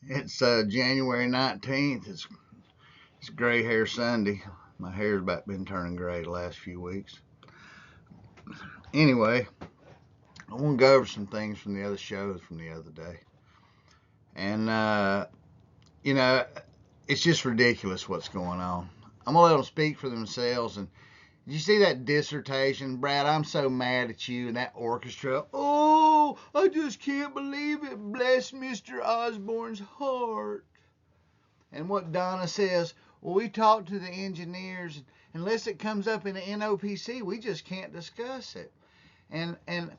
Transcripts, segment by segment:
It's January 19th. It's Gray Hair Sunday. My hair's about been turning gray the last few weeks. Anyway, I want to go over some things from the other shows from the other day. And, you know, it's just ridiculous what's going on. I'm going to let them speak for themselves. And did you see that dissertation? Brad, I'm so mad at you and that orchestra. Oh, I just can't believe it. Bless Mr. Osborne's heart. And what Donna says, well, we talked to the engineers. Unless it comes up in the NOPC, we just can't discuss it. And and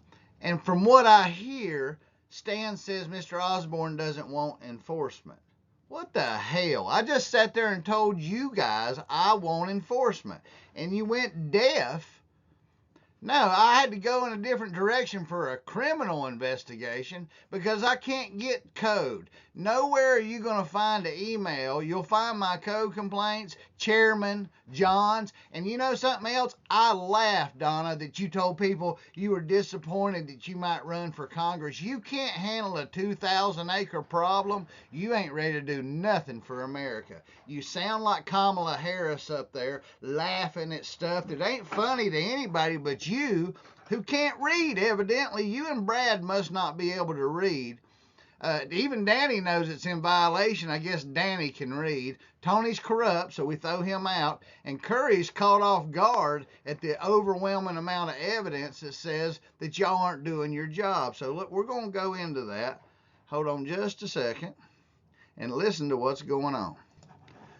and from what I hear, Stan says Mr. Osborne doesn't want enforcement. What the hell? I just sat there and told you guys I want enforcement, and you went deaf. No, I had to go in a different direction for a criminal investigation because I can't get code. Nowhere are you going to find an email. You'll find my code complaints, Chairman, John's, and you know something else? I laughed, Donna, that you told people you were disappointed that you might run for Congress. You can't handle a 2,000-acre problem. You ain't ready to do nothing for America. You sound like Kamala Harris up there laughing at stuff that ain't funny to anybody but you, who can't read. Evidently, you and Brad must not be able to read. Even Danny knows it's in violation. I guess Danny can read. Tony's corrupt, so we throw him out. And Curry's caught off guard at the overwhelming amount of evidence that says that y'all aren't doing your job. So look, we're going to go into that. Hold on just a second and listen to what's going on.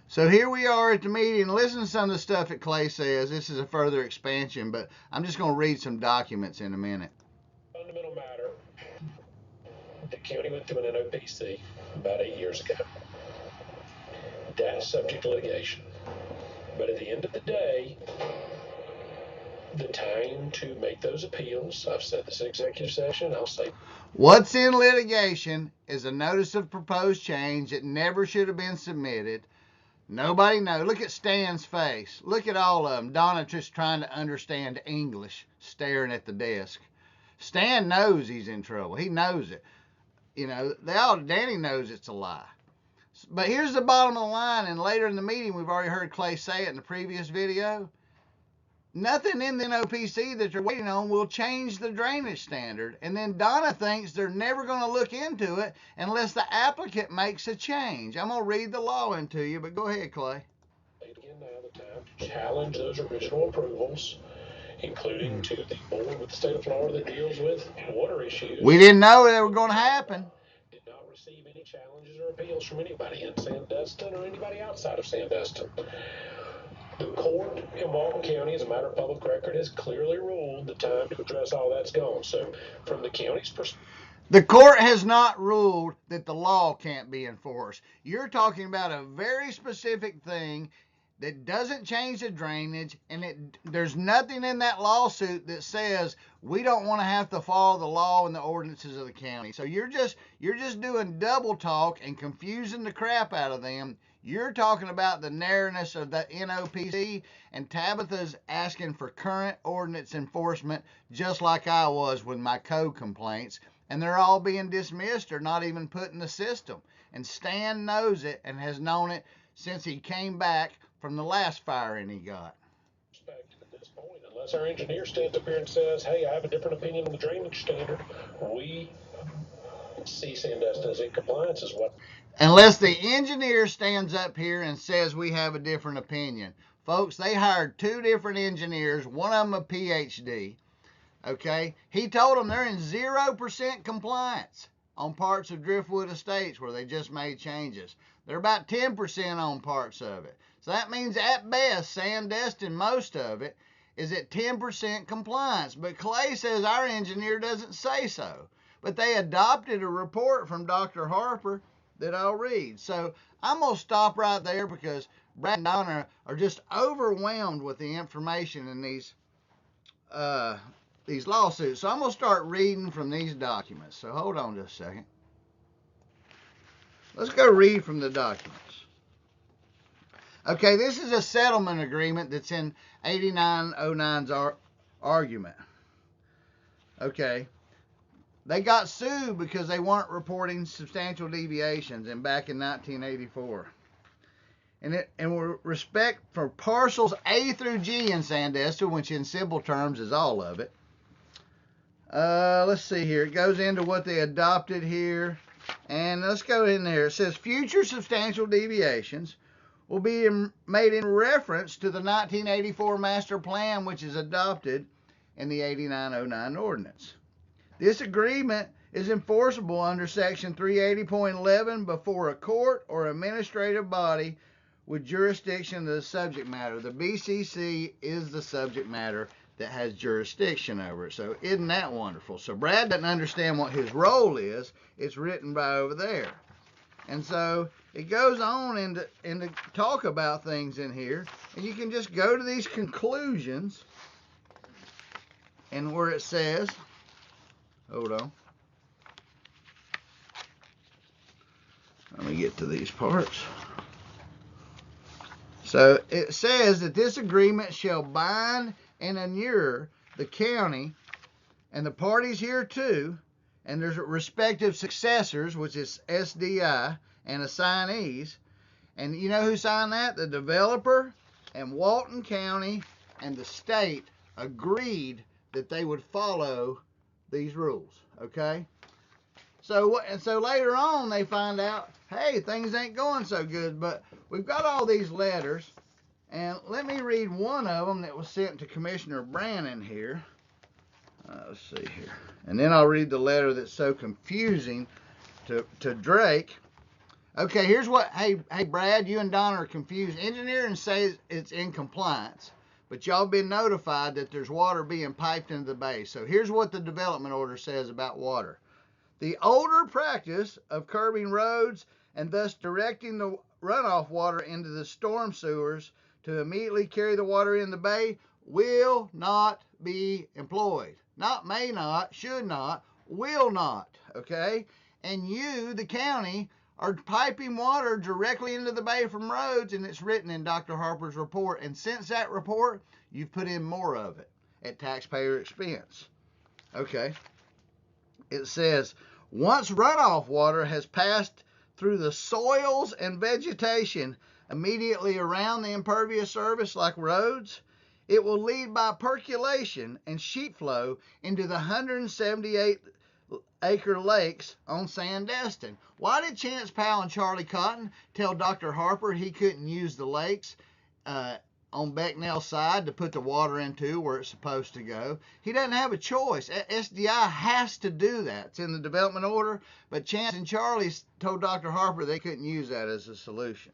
So here we are at the meeting. Listen to some of the stuff that Clay says. This is a further expansion, but I'm just going to read some documents in a minute. Fundamental matter. The county went through an NOPC about 8 years ago. That's subject to litigation. But at the end of the day, the time to make those appeals, I've said this in executive session, I'll say. What's in litigation is a notice of proposed change that never should have been submitted. Nobody knows. Look at Stan's face. Look at all of them. Donna just trying to understand English, staring at the desk. Stan knows he's in trouble. He knows it. You know, Danny knows it's a lie. But here's the bottom of the line, and later in the meeting, we've already heard Clay say it in the previous video. Nothing in the NOPC that they're waiting on will change the drainage standard. And then Donna thinks they're never going to look into it unless the applicant makes a change. I'm going to read the law into you, but go ahead, Clay. Again, now the time to challenge those original approvals, including to the board with the state of Florida that deals with water issues. We didn't know they were going to happen. Did not receive any challenges or appeals from anybody in Sandusky or anybody outside of Sandusky. The court in Walton County, as a matter of public record, has clearly ruled the time to address all that's gone. So, from the county's perspective, the court has not ruled that the law can't be enforced. You're talking about a very specific thing that doesn't change the drainage, and there's nothing in that lawsuit that says we don't want to have to follow the law and the ordinances of the county. So you're just doing double talk and confusing the crap out of them. You're talking about the narrowness of the NOPC, and Tabitha's asking for current ordinance enforcement, just like I was with my code complaints, and they're all being dismissed or not even put in the system. And Stan knows it and has known it since he came back from the last firing he got. At this point, unless our engineer stands up here and says, hey, I have a different opinion on the drainage standard, we see Sandusky as in compliance is what. Unless the engineer stands up here and says we have a different opinion. Folks, they hired two different engineers, one of them a PhD. Okay? He told them they're in 0% compliance on parts of Driftwood Estates where they just made changes. They're about 10% on parts of it. So that means at best, Sandestin, most of it, is at 10% compliance. But Clay says our engineer doesn't say so. But they adopted a report from Dr. Harper that I'll read. So I'm going to stop right there because Brad and Donna are just overwhelmed with the information in these lawsuits. So I'm going to start reading from these documents. So hold on just a second. Let's go read from the documents. Okay, this is a settlement agreement that's in 8909's argument. Okay. they got sued because they weren't reporting substantial deviations back in 1984. And with respect for parcels A through G in Sandestin, which in simple terms is all of it, let's see here. It goes into what they adopted here. And let's go in there. It says future substantial deviations will be made in reference to the 1984 master plan, which is adopted in the 8909 ordinance. This agreement is enforceable under section 380.11 before a court or administrative body with jurisdiction of the subject matter. The BCC is the subject matter that has jurisdiction over it. So isn't that wonderful? So Brad doesn't understand what his role is. It's written by over there. And so it goes on into talk about things in here. And you can just go to these conclusions and where it says, hold on. Let me get to these parts. So it says that this agreement shall bind and inure the county and the parties hereto, and there's respective successors, which is SDI, and assignees. And you know who signed that? The developer and Walton County and the state agreed that they would follow these rules, okay? So later on they find out, hey, things ain't going so good, but we've got all these letters. And let me read one of them that was sent to Commissioner Brannon here. Let's see here. And then I'll read the letter that's so confusing to Drake. Okay, here's what, hey Brad, you and Donna are confused. Engineering says it's in compliance, but y'all been notified that there's water being piped into the bay. So here's what the development order says about water. The older practice of curbing roads and thus directing the runoff water into the storm sewers to immediately carry the water in the bay will not be employed. Not may not, should not, will not, okay? And you, the county, are piping water directly into the bay from roads, and it's written in Dr. Harper's report. And since that report, you've put in more of it at taxpayer expense. Okay. It says, once runoff water has passed through the soils and vegetation immediately around the impervious surface like roads, it will lead by percolation and sheet flow into the 178-acre lakes on Sandestin. Why did Chance Powell and Charlie Cotton tell Dr. Harper he couldn't use the lakes on Becknell's side to put the water into where it's supposed to go? He doesn't have a choice. SDI has to do that. It's in the development order, but Chance and Charlie told Dr. Harper they couldn't use that as a solution.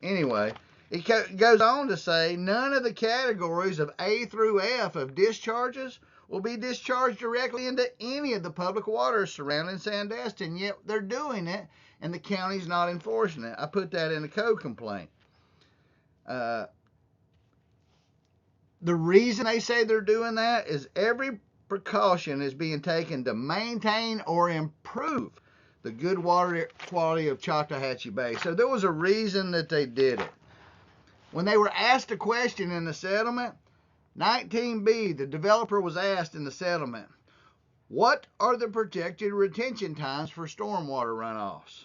Anyway, it goes on to say none of the categories of A through F of discharges will be discharged directly into any of the public waters surrounding Sandestin, yet they're doing it and the county's not enforcing it. I put that in a code complaint. The reason they say they're doing that is every precaution is being taken to maintain or improve the good water quality of Choctawhatchee Bay. So there was a reason that they did it. When they were asked a question in the settlement, 19B, the developer was asked in the settlement, what are the projected retention times for stormwater runoffs?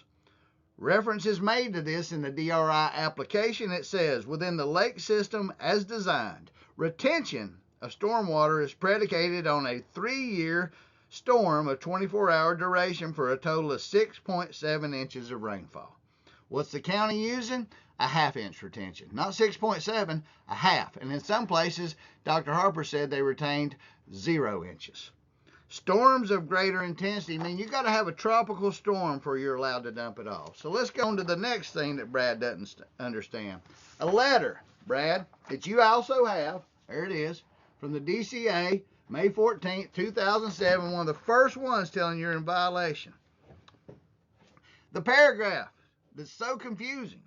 Reference is made to this in the DRI application. It says, within the lake system as designed, retention of stormwater is predicated on a 3-year storm of 24-hour duration for a total of 6.7 inches of rainfall. What's the county using? A half-inch retention. Not 6.7, a half. And in some places, Dr. Harper said they retained 0 inches. Storms of greater intensity mean you got to have a tropical storm before you're allowed to dump it off. So let's go on to the next thing that Brad doesn't understand. A letter, Brad, that you also have, there it is, from the DCA, May 14th, 2007, one of the first ones telling you're in violation. The paragraph that's so confusing.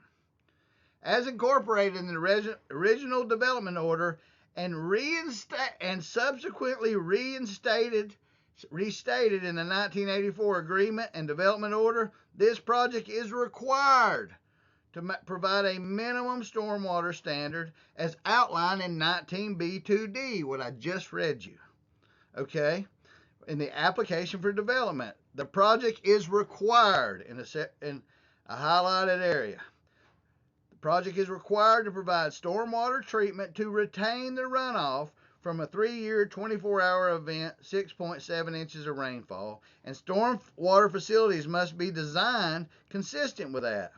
As incorporated in the original development order and subsequently restated in the 1984 agreement and development order, this project is required to provide a minimum stormwater standard as outlined in 19B2D, what I just read you. Okay? in the application for development. The project is required in a highlighted area. The project is required to provide stormwater treatment to retain the runoff from a 3-year, 24-hour event, 6.7 inches of rainfall, and stormwater facilities must be designed consistent with that.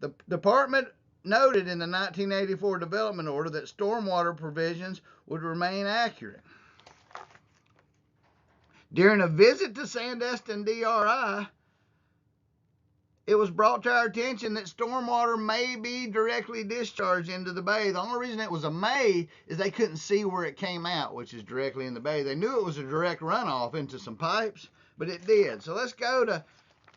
The department noted in the 1984 development order that stormwater provisions would remain accurate. During a visit to Sandestin DRI, it was brought to our attention that stormwater may be directly discharged into the bay. The only reason it was a may is they couldn't see where it came out, which is directly in the bay. They knew it was a direct runoff into some pipes, but it did. So let's go to,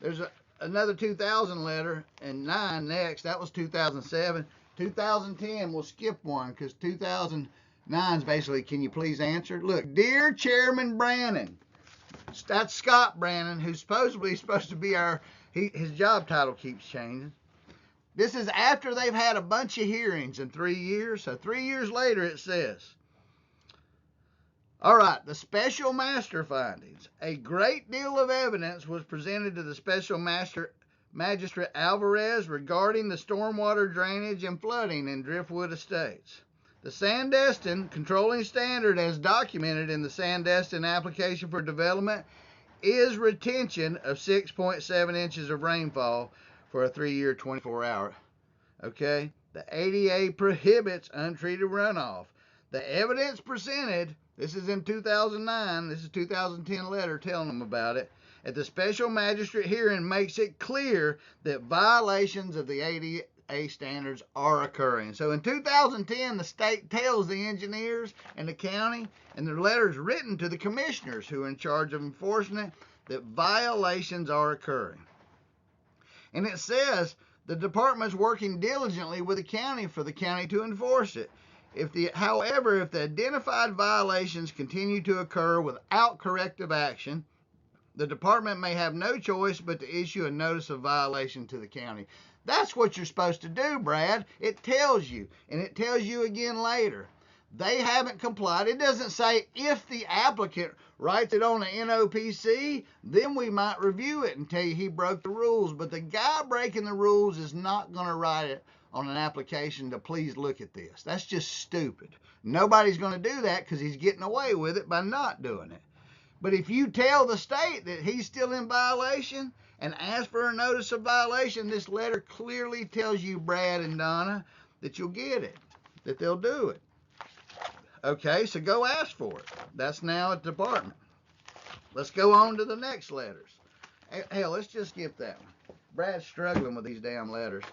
there's another 2000 letter and 9 next. That was 2007. 2010, we'll skip one because 2009 is basically, can you please answer? Look, dear Chairman Brannon, that's Scott Brannon, who's supposedly supposed to be his job title keeps changing. This is after they've had a bunch of hearings in 3 years. So 3 years later it says, all right, the special master findings. A great deal of evidence was presented to the special magistrate Alvarez regarding the stormwater drainage and flooding in Driftwood Estates. The Sandestin controlling standard as documented in the Sandestin application for development is retention of 6.7 inches of rainfall for a 3-year, 24-hour. Okay? The ADA prohibits untreated runoff. The evidence presented, this is in 2009, this is 2010 letter telling them about it, at the special magistrate hearing makes it clear that violations of the ADA standards are occurring. So in 2010, the state tells the engineers and the county, and their letters written to the commissioners who are in charge of enforcement, that violations are occurring. And it says the department's working diligently with the county for the county to enforce it. However, if the identified violations continue to occur without corrective action, the department may have no choice but to issue a notice of violation to the county. That's what you're supposed to do, Brad. It tells you, and it tells you again later. They haven't complied. It doesn't say if the applicant writes it on an NOPC, then we might review it and tell you he broke the rules. But the guy breaking the rules is not going to write it on an application to please look at this. That's just stupid. Nobody's going to do that because he's getting away with it by not doing it. But if you tell the state that he's still in violation and ask for a notice of violation, this letter clearly tells you, Brad and Donna, that you'll get it, that they'll do it. Okay, so go ask for it. That's now at the department. Let's go on to the next letters. Hell, let's just skip that one. Brad's struggling with these damn letters.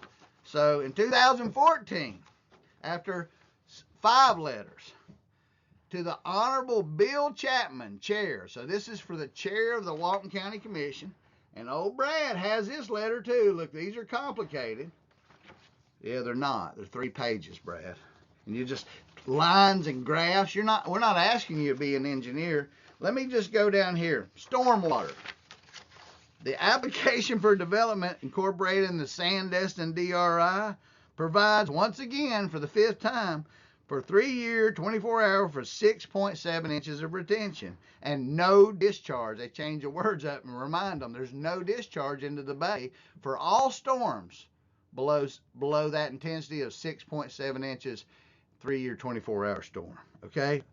So in 2014, after 5 letters, to the Honorable Bill Chapman, Chair. So this is for the Chair of the Walton County Commission. And old Brad has this letter too. Look, these are complicated. Yeah, they're not. They're 3 pages, Brad. And you just, lines and graphs. We're not asking you to be an engineer. Let me just go down here. Stormwater. The application for development incorporated in the Sandestin DRI provides, once again, for the 5th time, for 3-year, 24-hour for 6.7 inches of retention and no discharge. They change the words up and remind them there's no discharge into the bay for all storms below that intensity of 6.7 inches, 3-year, 24-hour storm. Okay?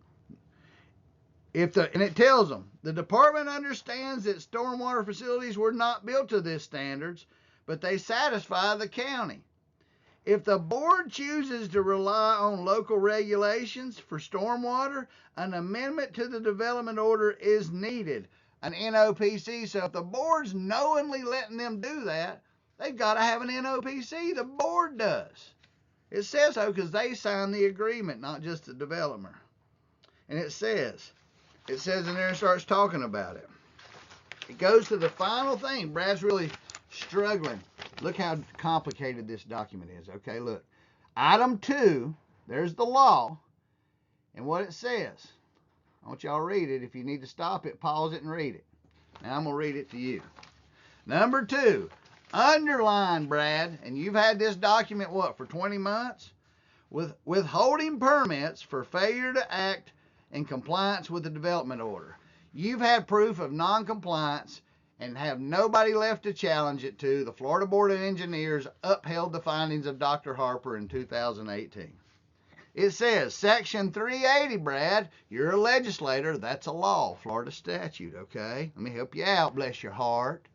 And it tells them, the department understands that stormwater facilities were not built to these standards, but they satisfy the county. If the board chooses to rely on local regulations for stormwater, an amendment to the development order is needed, an NOPC. So if the board's knowingly letting them do that, they've got to have an NOPC. The board does. It says so because they signed the agreement, not just the developer. And it says in there and starts talking about it. It goes to the final thing. Brad's really struggling. Look how complicated this document is. Okay, look. Item 2, there's the law and what it says. I want y'all to read it. If you need to stop it, pause it and read it. Now I'm going to read it to you. Number 2, underline, Brad, and you've had this document, for 20 months? Withholding permits for failure to act in compliance with the development order. you've had proof of non-compliance and have nobody left to challenge it to, the Florida Board of Engineers upheld the findings of Dr. Harper in 2018. It says, Section 380, Brad, you're a legislator. That's a law, Florida statute, okay? Let me help you out, bless your heart.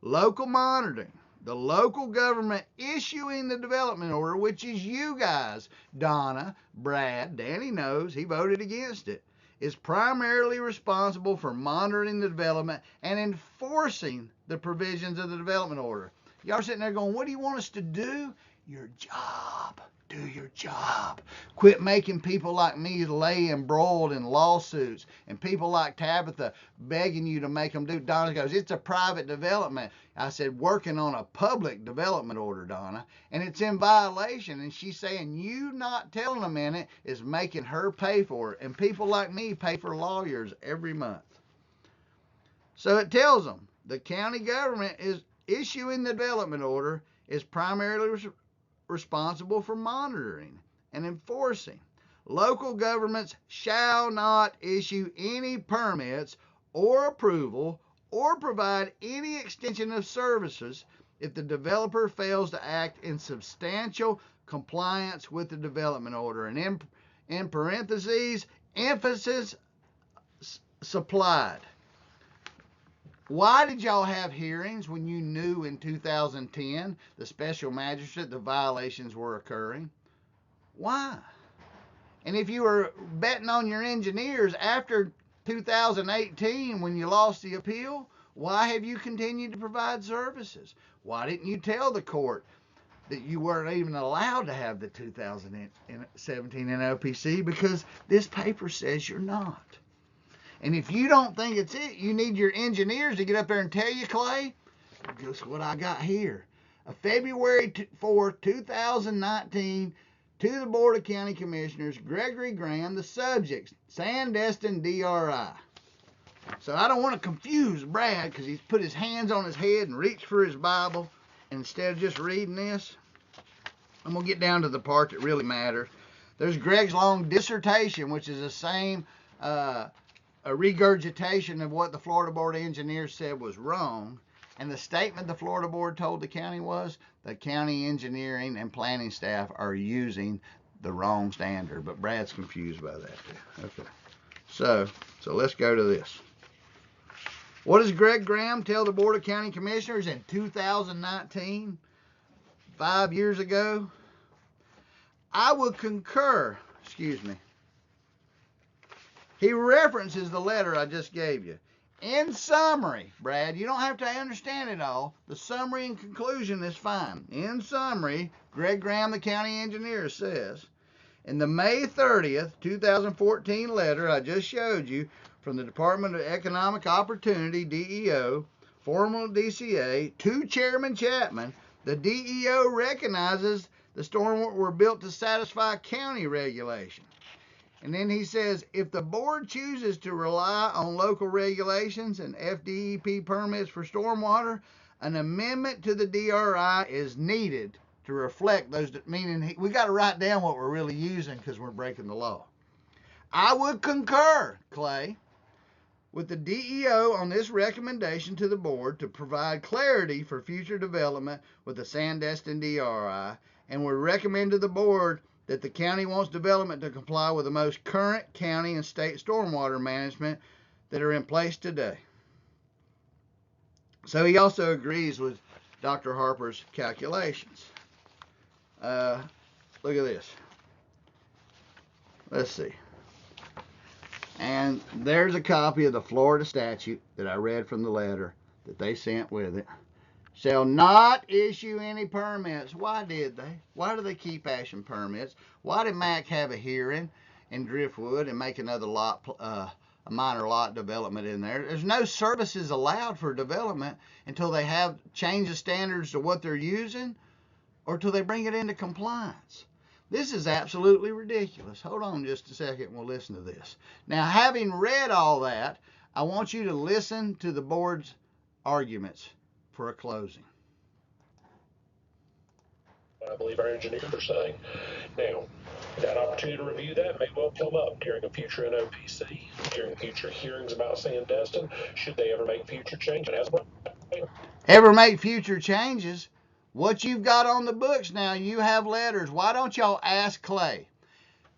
Local monitoring. The local government issuing the development order, which is you guys, Donna, Brad, Danny knows, he voted against it, is primarily responsible for monitoring the development and enforcing the provisions of the development order. Y'all are sitting there going, what do you want us to do? Your job. Do your job. Quit making people like me lay embroiled in lawsuits and people like Tabitha begging you to make them do. Donna goes, it's a private development. I said, working on a public development order, Donna, and it's in violation. And she's saying you not telling them in it is making her pay for it. And people like me pay for lawyers every month. So it tells them the county government is issuing the development order is primarily responsible for monitoring and enforcing. Local governments shall not issue any permits or approval or provide any extension of services if the developer fails to act in substantial compliance with the development order. And in parentheses, emphasis supplied. Why did y'all have hearings when you knew in 2010, the special magistrate, the violations were occurring? Why? And if you were betting on your engineers after 2018 when you lost the appeal, why have you continued to provide services? Why didn't you tell the court that you weren't even allowed to have the 2017 NOPC? Because this paper says you're not. And if you don't think it's it, you need your engineers to get up there and tell you, Clay, guess what I got here. A February 4, 2019, to the Board of County Commissioners, Gregory Graham, the subject, Sandestin DRI. So I don't want to confuse Brad because he's put his hands on his head and reached for his Bible. And instead of just reading this, I'm going to get down to the part that really matters. There's Greg's long dissertation, which is the same a regurgitation of what the Florida Board of Engineers said was wrong. And the statement the Florida Board told the county was the county engineering and planning staff are using the wrong standard. But Brad's confused by that too. Okay. So let's go to this. What does Greg Graham tell the Board of County Commissioners in 2019, 5 years ago? I would concur, He references the letter I just gave you. In summary, Brad, you don't have to understand it all. The summary and conclusion is fine. In summary, Greg Graham, the county engineer, says, in the May 30th, 2014 letter I just showed you from the Department of Economic Opportunity, DEO, former DCA, to Chairman Chapman, the DEO recognizes the stormwater were built to satisfy county regulation. And then he says, if the board chooses to rely on local regulations and FDEP permits for stormwater, an amendment to the DRI is needed to reflect those, meaning we got to write down what we're really using because we're breaking the law. I would concur, Clay, with the DEO on this recommendation to the board to provide clarity for future development with the Sandestin DRI, and would recommend to the board that the county wants development to comply with the most current county and state stormwater management that are in place today. So he also agrees with Dr. Harper's calculations. Look at this. Let's see. And there's a copy of the Florida statute that I read from the letter that they sent with it. Shall not issue any permits. Why did they? Why do they keep issuing permits? Why did Mac have a hearing in Driftwood and make another lot, a minor lot development in there? There's no services allowed for development until they have changed the standards to what they're using or till they bring it into compliance. This is absolutely ridiculous. Hold on just a second and we'll listen to this. Now, having read all that, I want you to listen to the board's arguments for a closing. I believe our engineers are saying. Now, That opportunity to review that may well come up during a future NOPC, during future hearings about Sandestin, should they ever make future changes. Ever make future changes? What you've got on the books now, you have letters. Why don't y'all ask Clay?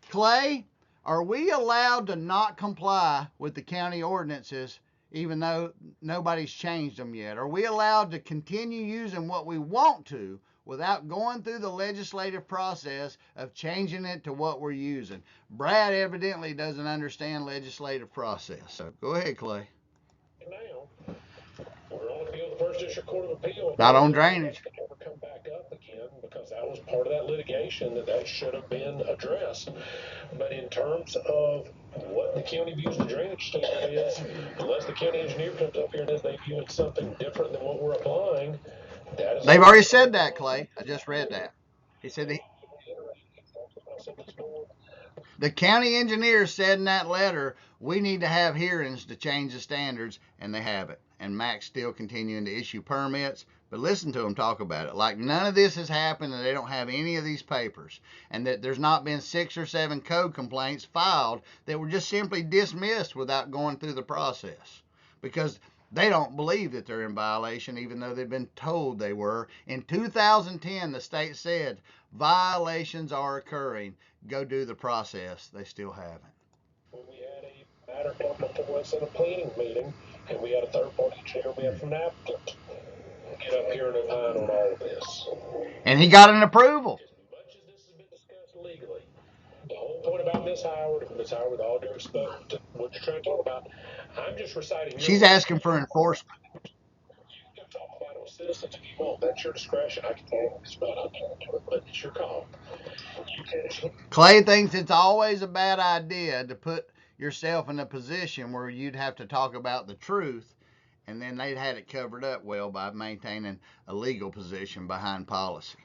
Clay, are we allowed to not comply with the county ordinances even though nobody's changed them yet? Are we allowed to continue using what we want to without going through the legislative process of changing it to what we're using? Brad evidently doesn't understand legislative process. So go ahead, Clay. Now, we're on appeal to the First District Court of Appeal. Not on drainage. That can never come back up again because that was part of that litigation that should have been addressed. But in terms of what the county views the drainage standard is, unless the county engineer comes up here and says they view it something different than what we're applying, that is. They've already said that, Clay. I just read that. He said the county engineer said in that letter, we need to have hearings to change the standards, and they haven't. And Mac's still continuing to issue permits. But listen to them talk about it. Like none of this has happened and they don't have any of these papers. And that there's not been 6 or 7 code complaints filed that were just simply dismissed without going through the process. Because they don't believe that they're in violation, even though they've been told they were. In 2010, the state said violations are occurring. Go do the process. They still haven't. When we had a matter come before us in a planning meeting, and we had a third-party engineer, we had from an applicant get up here and opine on all of this. And he got an approval. As much as this has been discussed legally, the whole point about Miss Howard, with all due respect to what you're trying to talk about, I'm just reciting. She's asking for enforcement. You can talk about citizens if you want. That's your discretion. I can talk about it, but it's your call. Clay thinks it's always a bad idea to put yourself in a position where you'd have to talk about the truth, and then they'd had it covered up well by maintaining a legal position behind policy.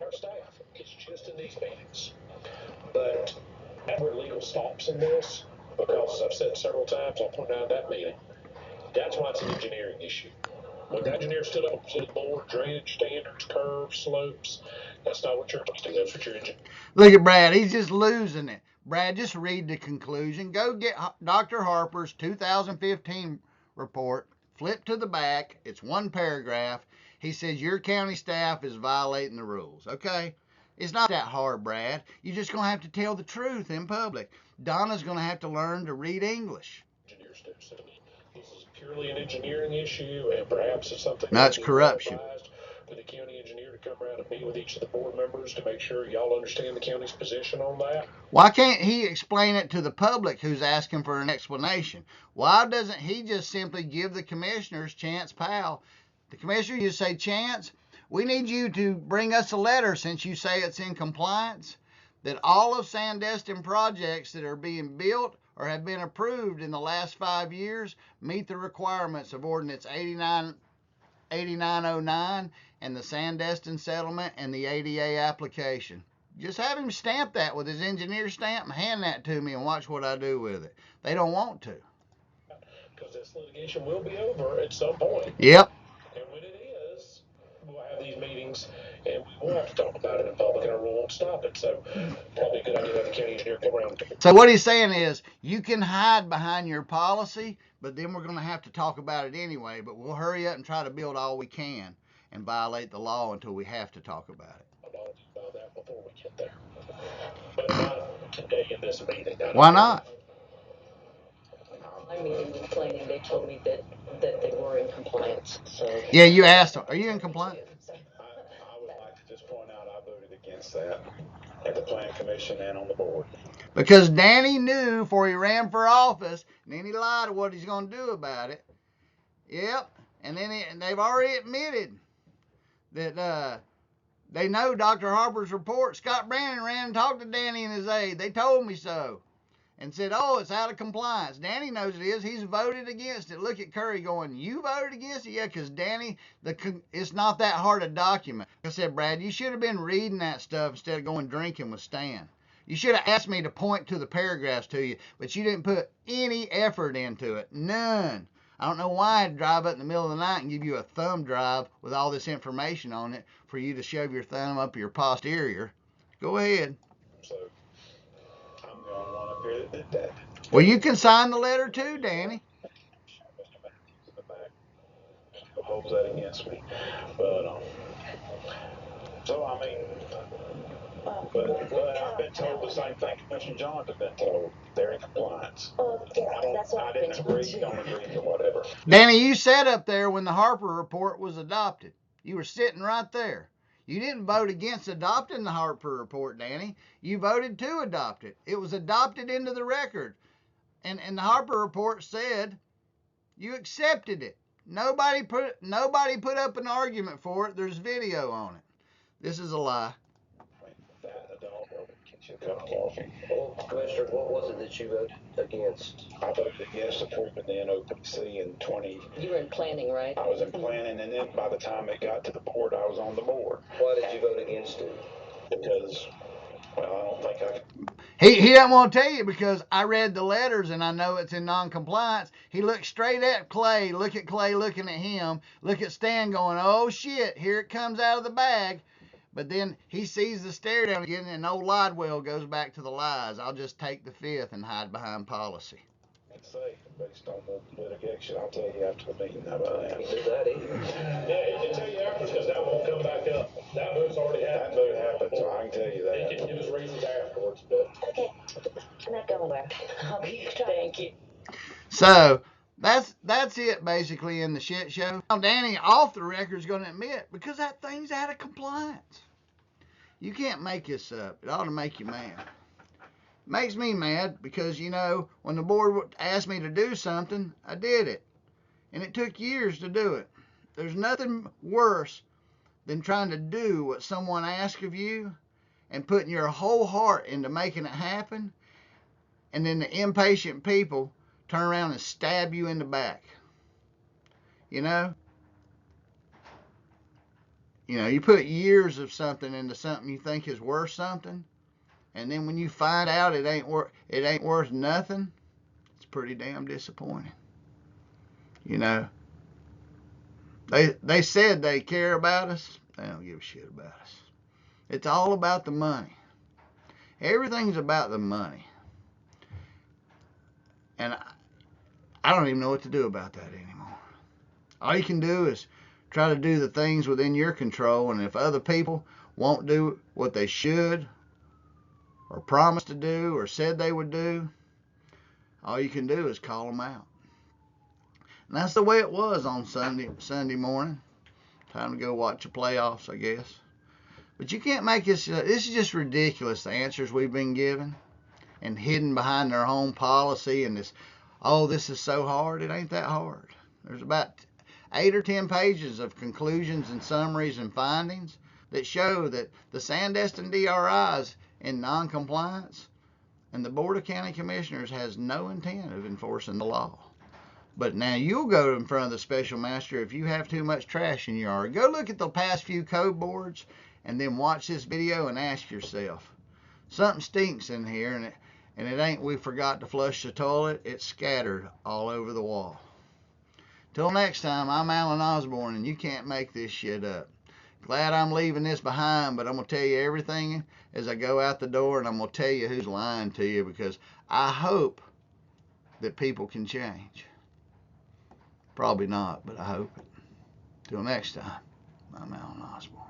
Our staff, it's just in these meetings. But that's where legal stops in this, because as I've said several times, I'll point out that meeting, that's why it's an engineering issue. When the engineer stood up and said board, drainage standards, curves, slopes, that's not what you're doing. That's what you're engineering. Look at Brad. He's just losing it. Brad, just read the conclusion. Go get Dr. Harper's 2015 report. Flip to the back. It's one paragraph. He says your county staff is violating the rules. Okay? It's not that hard, Brad. You're just going to have to tell the truth in public. Donna's going to have to learn to read English. This is purely an engineering issue, and perhaps it's something that's corruption. For the county engineer to come around and meet with each of the board members to make sure y'all understand the county's position on that. Why can't he explain it to the public who's asking for an explanation? Why doesn't he just simply give the commissioners, Chance Powell, the commissioner, you say, Chance, we need you to bring us a letter since you say it's in compliance, that all of Sandestin projects that are being built or have been approved in the last 5 years meet the requirements of Ordinance 8909 and the Sandestin settlement and the ADA application. Just have him stamp that with his engineer stamp and hand that to me and watch what I do with it. They don't want to. Because this litigation will be over at some point. Yep. And when it is, we'll have these meetings and we will have to talk about it in public and our rule won't stop it. So probably a good idea to have the county engineer come around. So what he's saying is you can hide behind your policy, but then we're going to have to talk about it anyway. But we'll hurry up and try to build all we can and violate the law until we have to talk about it. About that before we get there. But not today in this meeting. Why not? My meeting with planning, they told me that they were in compliance. So yeah, you asked them. Are you in compliance? I would like to just point out I voted against that at the planning commission and on the board. Because Danny knew before he ran for office, and then he lied to what he's going to do about it. Yep. And then they've already admitted that they know Dr. Harper's report. Scott Brandon ran and talked to Danny and his aide. They told me so. And said, oh, it's out of compliance. Danny knows it is. He's voted against it. Look at Curry going, you voted against it? Yeah, because Danny, it's not that hard a document. Like I said, Brad, you should have been reading that stuff instead of going drinking with Stan. You should have asked me to point to the paragraphs to you, but you didn't put any effort into it. None. I don't know why I'd drive up in the middle of the night and give you a thumb drive with all this information on it for you to shove your thumb up your posterior. Go ahead. So up here that did that. Well, you can sign the letter too, Danny. Mr. Matthews in the back still holds that against me. But, so, I mean, but I've been told the same thing Commissioner Johns have been told. They're in compliance. That's what I I've been didn't told agree, too. don't agree, or whatever. Danny, you sat up there when the Harper report was adopted. You were sitting right there. You didn't vote against adopting the Harper report, Danny. You voted to adopt it. It was adopted into the record. And the Harper report said you accepted it. Nobody put up an argument for it. There's video on it. This is a lie. That a dog will get you a cup of coffee. Well, Commissioner, what was it that you voted against? I voted against approving the NOPC in 20. You were in planning, right? I was in planning, and then by the time it got to the board, I was on the board. Why did you vote against it? Because, well, I don't think I can. He doesn't want to tell you because I read the letters and I know it's in non-compliance. He looked straight at Clay, look at Clay looking at him, look at Stan going, oh shit, here it comes out of the bag. But then he sees the stare down again and old Lidwell goes back to the lies. I'll just take the fifth and hide behind policy. I can say, based on the litigation, I'll tell you after the meeting how about that. He did that either. Yeah, he can tell you afterwards because that won't come back up. That vote's already happened. That vote happened, so I can tell you that. He can give us reasons afterwards, but. Okay, I'm not going there. Thank you. So that's it basically in the shit show. Now Danny off the record is going to admit because that thing's out of compliance. You can't make this up. It ought to make you mad. It makes me mad because, you know, when the board asked me to do something, I did it. And it took years to do it. There's nothing worse than trying to do what someone asks of you and putting your whole heart into making it happen, and then the impatient people turn around and stab you in the back. You know, you put years of something into something you think is worth something, and then when you find out it ain't worth nothing, it's pretty damn disappointing. You know, they said they care about us. They don't give a shit about us. It's all about the money. Everything's about the money. And I don't even know what to do about that anymore. All you can do is try to do the things within your control, and if other people won't do what they should or promised to do or said they would do, all you can do is call them out. And that's the way it was on Sunday morning. Time to go watch the playoffs, I guess. But you can't make this. This is just ridiculous, the answers we've been given and hidden behind their own policy and this, oh, this is so hard. It ain't that hard. There's about 8 or 10 pages of conclusions and summaries and findings that show that the Sandestin DRI is in non-compliance, and the Board of County Commissioners has no intent of enforcing the law. But now you'll go in front of the special master if you have too much trash in your yard. Go look at the past few code boards and then watch this video and ask yourself, something stinks in here, and it ain't we forgot to flush the toilet. It's scattered all over the wall. Till next time, I'm Alan Osborne, and you can't make this shit up. Glad I'm leaving this behind, but I'm going to tell you everything as I go out the door, and I'm going to tell you who's lying to you, because I hope that people can change. Probably not, but I hope it. Till next time, I'm Alan Osborne.